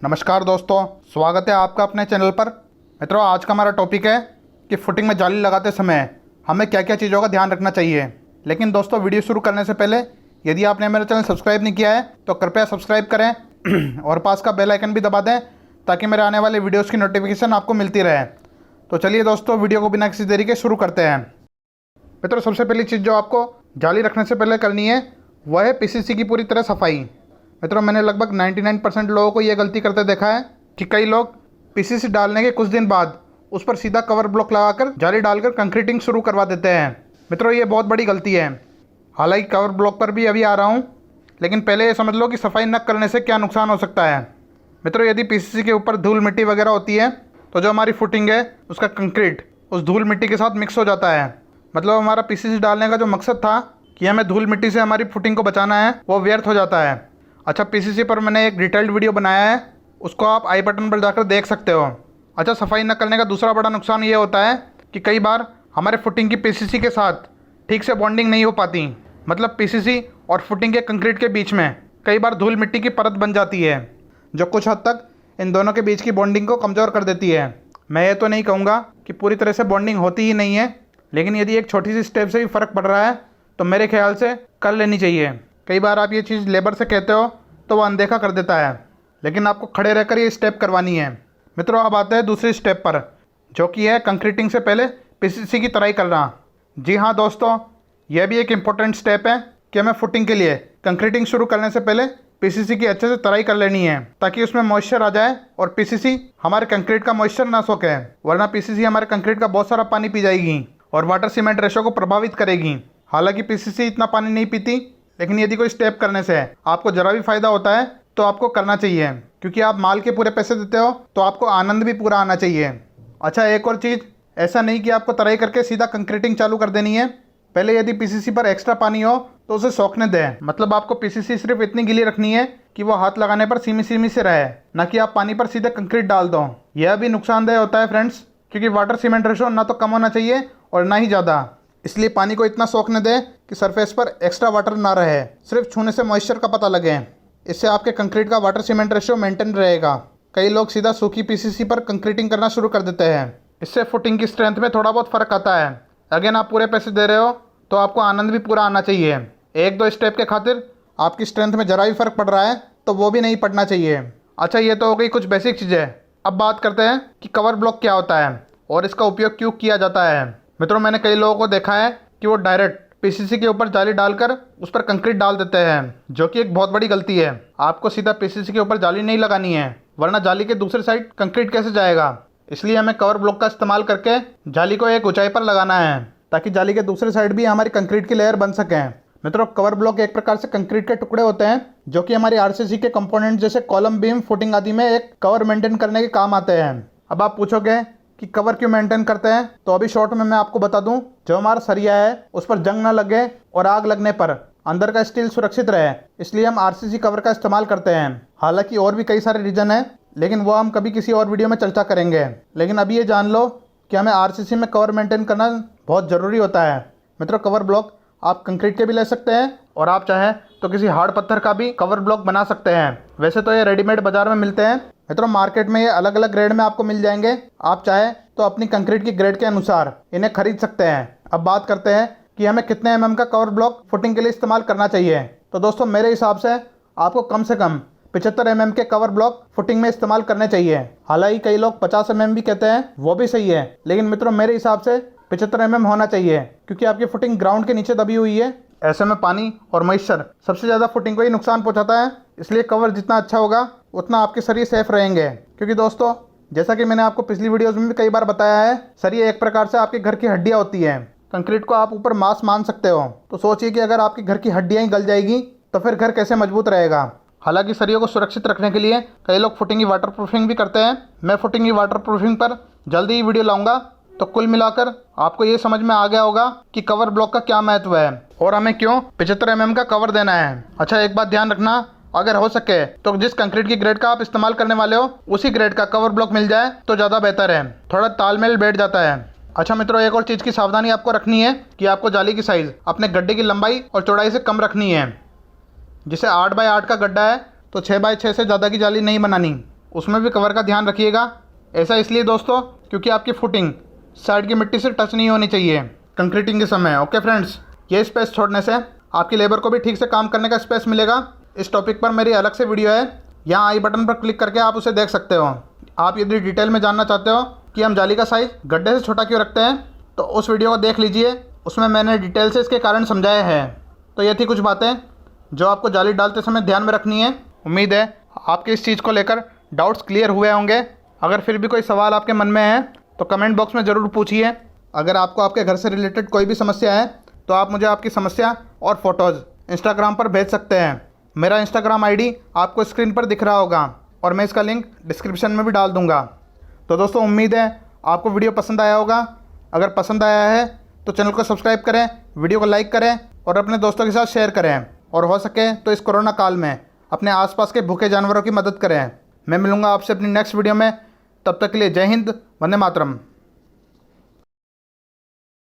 नमस्कार दोस्तों, स्वागत है आपका अपने चैनल पर। मित्रों, आज का हमारा टॉपिक है कि फुटिंग में जाली लगाते समय हमें क्या क्या चीज़ों का ध्यान रखना चाहिए। लेकिन दोस्तों, वीडियो शुरू करने से पहले यदि आपने मेरा चैनल सब्सक्राइब नहीं किया है तो कृपया सब्सक्राइब करें और पास का बेल आइकन भी दबा दें ताकि मेरे आने वाले वीडियोज़ की नोटिफिकेशन आपको मिलती रहे। तो चलिए दोस्तों, वीडियो को बिना किसी देरी के शुरू करते हैं। मित्रों, सबसे पहली चीज़ जो आपको जाली रखने से पहले करनी है वह है पीसीसी की पूरी तरह सफाई। मित्रों, मैंने लगभग 99% लोगों को ये गलती करते देखा है कि कई लोग पीसीसी डालने के कुछ दिन बाद उस पर सीधा कवर ब्लॉक लगाकर जाली डालकर कंक्रीटिंग शुरू करवा देते हैं। मित्रों, ये बहुत बड़ी गलती है। हालांकि कवर ब्लॉक पर भी अभी आ रहा हूँ, लेकिन पहले ये समझ लो कि सफाई न करने से क्या नुकसान हो सकता है। मित्रों, यदि पीसीसी के ऊपर धूल मिट्टी वगैरह होती है तो जो हमारी फुटिंग है उसका कंक्रीट उस धूल मिट्टी के साथ मिक्स हो जाता है। मतलब हमारा पीसीसी डालने का जो मकसद था कि हमें धूल मिट्टी से हमारी फुटिंग को बचाना है, वो व्यर्थ हो जाता है। अच्छा, पीसीसी पर मैंने एक डिटेल्ड वीडियो बनाया है, उसको आप आई बटन पर जाकर देख सकते हो। अच्छा, सफाई न करने का दूसरा बड़ा नुकसान ये होता है कि कई बार हमारे फुटिंग की पीसीसी के साथ ठीक से बॉन्डिंग नहीं हो पाती। मतलब पीसीसी और फुटिंग के कंक्रीट के बीच में कई बार धूल मिट्टी की परत बन जाती है, जो कुछ हद तक इन दोनों के बीच की बॉन्डिंग को कमज़ोर कर देती है। मैं ये तो नहीं कहूँगा कि पूरी तरह से बॉन्डिंग होती ही नहीं है, लेकिन यदि एक छोटी सी स्टेप से भी फ़र्क पड़ रहा है तो मेरे ख्याल से कर लेनी चाहिए। कई बार आप ये चीज़ लेबर से कहते हो तो वो अनदेखा कर देता है, लेकिन आपको खड़े रहकर ये स्टेप करवानी है। मित्रों, अब आते हैं दूसरी स्टेप पर, जो कि है कंक्रीटिंग से पहले पीसीसी की तराई करना। जी हाँ दोस्तों, यह भी एक इम्पोर्टेंट स्टेप है कि हमें फुटिंग के लिए कंक्रीटिंग शुरू करने से पहले पीसीसी की अच्छे से तराई कर लेनी है, ताकि उसमें मॉइस्चर आ जाए और पीसीसी हमारे कंक्रीट का मॉइस्चर ना सोखे, वरना पीसीसी हमारे कंक्रीट का बहुत सारा पानी पी जाएगी और वाटर सीमेंट रेशो को प्रभावित करेगी। हालांकि पीसीसी इतना पानी नहीं पीती, लेकिन यदि कोई स्टेप करने से आपको ज़रा भी फ़ायदा होता है तो आपको करना चाहिए, क्योंकि आप माल के पूरे पैसे देते हो तो आपको आनंद भी पूरा आना चाहिए। अच्छा, एक और चीज़, ऐसा नहीं कि आपको तराई करके सीधा कंक्रीटिंग चालू कर देनी है। पहले यदि पीसीसी पर एक्स्ट्रा पानी हो तो उसे सोखने दें। मतलब आपको पीसीसी सिर्फ इतनी गीली रखनी है कि वो हाथ लगाने पर सीमी सीमी से रहे, ना कि आप पानी पर सीधे कंक्रीट डाल दो। यह भी नुकसानदेह होता है फ्रेंड्स, क्योंकि वाटर सीमेंट रेशो ना तो कम होना चाहिए और ना ही ज़्यादा। इसलिए पानी को इतना सोखने दें कि सरफेस पर एक्स्ट्रा वाटर ना रहे, सिर्फ छूने से मॉइस्चर का पता लगे। इससे आपके कंक्रीट का वाटर सीमेंट रेशियो मेंटेन रहेगा। कई लोग सीधा सूखी पीसीसी पर कंक्रीटिंग करना शुरू कर देते हैं। इससे फुटिंग की स्ट्रेंथ में थोड़ा बहुत फ़र्क आता है। अगेन, आप पूरे पैसे दे रहे हो तो आपको आनंद भी पूरा आना चाहिए। एक दो स्टेप के खातिर आपकी स्ट्रेंथ में ज़रा भी फ़र्क पड़ रहा है तो वो भी नहीं पड़ना चाहिए। अच्छा, ये तो हो गई कुछ बेसिक चीज़ें। अब बात करते हैं कि कवर ब्लॉक क्या होता है और इसका उपयोग क्यों किया जाता है। मित्रों, मैंने कई लोगों को देखा है कि वो डायरेक्ट पीसीसी के ऊपर जाली डालकर उस पर कंक्रीट डाल देते हैं, जो कि एक बहुत बड़ी गलती है। आपको सीधा पीसीसी के ऊपर जाली नहीं लगानी है, वरना जाली के दूसरी साइड कंक्रीट कैसे जाएगा। इसलिए हमें कवर ब्लॉक का इस्तेमाल करके जाली को एक ऊंचाई पर लगाना है, ताकि जाली के दूसरी साइड भी हमारी कंक्रीट की लेयर बन सके। मित्रों, कवर ब्लॉक एक प्रकार से कंक्रीट के टुकड़े होते हैं, जो कि हमारी आरसीसी के कंपोनेंट जैसे कॉलम, बीम, फुटिंग आदि में एक कवर मेंटेन करने के काम आते हैं। अब आप पूछोगे कि कवर क्यों मेंटेन करते हैं, तो अभी शॉर्ट में मैं आपको बता दूं, जो हमारा सरिया है उस पर जंग ना लगे और आग लगने पर अंदर का स्टील सुरक्षित रहे, इसलिए हम आरसीसी कवर का इस्तेमाल करते हैं। हालांकि और भी कई सारे रीजन हैं, लेकिन वो हम कभी किसी और वीडियो में चर्चा करेंगे। लेकिन अभी ये जान लो कि हमें आरसीसी में कवर मेंटेन करना बहुत ज़रूरी होता है। मित्रों, कवर ब्लॉक आप कंक्रीट के भी ले सकते हैं और आप चाहें तो किसी हार्ड पत्थर का भी कवर ब्लॉक बना सकते हैं। वैसे तो ये रेडीमेड बाजार में मिलते हैं। मित्रों, मार्केट में ये अलग अलग ग्रेड में आपको मिल जाएंगे। आप चाहे तो अपनी कंक्रीट की ग्रेड के अनुसार इन्हें खरीद सकते हैं। अब बात करते हैं कि हमें कितने एमएम का कवर ब्लॉक फुटिंग के लिए इस्तेमाल करना चाहिए। तो दोस्तों, मेरे हिसाब से आपको कम से कम 75 एमएम के कवर ब्लॉक फुटिंग में इस्तेमाल करने चाहिए। हालांकि कई लोग 50 एमएम भी कहते हैं, वो भी सही है, लेकिन मित्रों मेरे हिसाब से 75 एमएम होना चाहिए, क्योंकि आपकी फुटिंग ग्राउंड के नीचे दबी हुई है। ऐसे में पानी और मॉइस्चर सबसे ज़्यादा फुटिंग को ही नुकसान पहुंचाता है। इसलिए कवर जितना अच्छा होगा उतना आपके सरिये सेफ रहेंगे। क्योंकि दोस्तों, जैसा कि मैंने आपको पिछली वीडियोस में भी कई बार बताया है, सरिये एक प्रकार से आपके घर की हड्डियाँ होती हैं। कंक्रीट को आप ऊपर मांस मान सकते हो, तो सोचिए कि अगर आपके घर की हड्डियाँ ही गल जाएगी तो फिर घर कैसे मजबूत रहेगा। हालांकि सरियों को सुरक्षित रखने के लिए कई लोग फुटिंग की वाटर प्रूफिंग भी करते हैं। मैं फुटिंग की वाटर प्रूफिंग पर जल्दी ही वीडियो लाऊंगा, तो कुल मिलाकर आपको ये समझ में आ गया होगा कि कवर ब्लॉक का क्या महत्व है और हमें क्यों 75 एमएम का कवर देना है। अच्छा, एक बात ध्यान रखना, अगर हो सके तो जिस कंक्रीट की ग्रेड का आप इस्तेमाल करने वाले हो उसी ग्रेड का कवर ब्लॉक मिल जाए तो ज़्यादा बेहतर है, थोड़ा तालमेल बैठ जाता है। अच्छा मित्रों, एक और चीज़ की सावधानी आपको रखनी है कि आपको जाली की साइज़ अपने गड्ढे की लंबाई और चौड़ाई से कम रखनी है। जैसे 8 बाय 8 का गड्ढा है तो 6 बाय 6 से ज़्यादा की जाली नहीं बनानी, उसमें भी कवर का ध्यान रखिएगा। ऐसा इसलिए दोस्तों क्योंकि आपकी फुटिंग साइड की मिट्टी से टच नहीं होनी चाहिए कंक्रीटिंग के समय। ओके फ्रेंड्स, ये स्पेस छोड़ने से आपकी लेबर को भी ठीक से काम करने का स्पेस मिलेगा। इस टॉपिक पर मेरी अलग से वीडियो है, यहाँ आई बटन पर क्लिक करके आप उसे देख सकते हो। आप यदि डिटेल में जानना चाहते हो कि हम जाली का साइज़ गड्ढे से छोटा क्यों रखते हैं तो उस वीडियो को देख लीजिए, उसमें मैंने डिटेल से इसके कारण समझाया है। तो ये थी कुछ बातें जो आपको जाली डालते समय ध्यान में रखनी है। उम्मीद है आपके इस चीज़ को लेकर डाउट्स क्लियर हुए होंगे। अगर फिर भी कोई सवाल आपके मन में है तो कमेंट बॉक्स में ज़रूर पूछिए। अगर आपको आपके घर से रिलेटेड कोई भी समस्या है तो आप मुझे आपकी समस्या और फोटोज़ इंस्टाग्राम पर भेज सकते हैं। मेरा इंस्टाग्राम आईडी आपको स्क्रीन पर दिख रहा होगा और मैं इसका लिंक डिस्क्रिप्शन में भी डाल दूंगा। तो दोस्तों उम्मीद है आपको वीडियो पसंद आया होगा। अगर पसंद आया है तो चैनल को सब्सक्राइब करें, वीडियो को लाइक करें और अपने दोस्तों के साथ शेयर करें। और हो सके तो इस कोरोना काल में अपने आसपास के भूखे जानवरों की मदद करें। मैं मिलूंगा आपसे अपनी नेक्स्ट वीडियो में। तब तक के लिए जय हिंद, वंदे मातरम।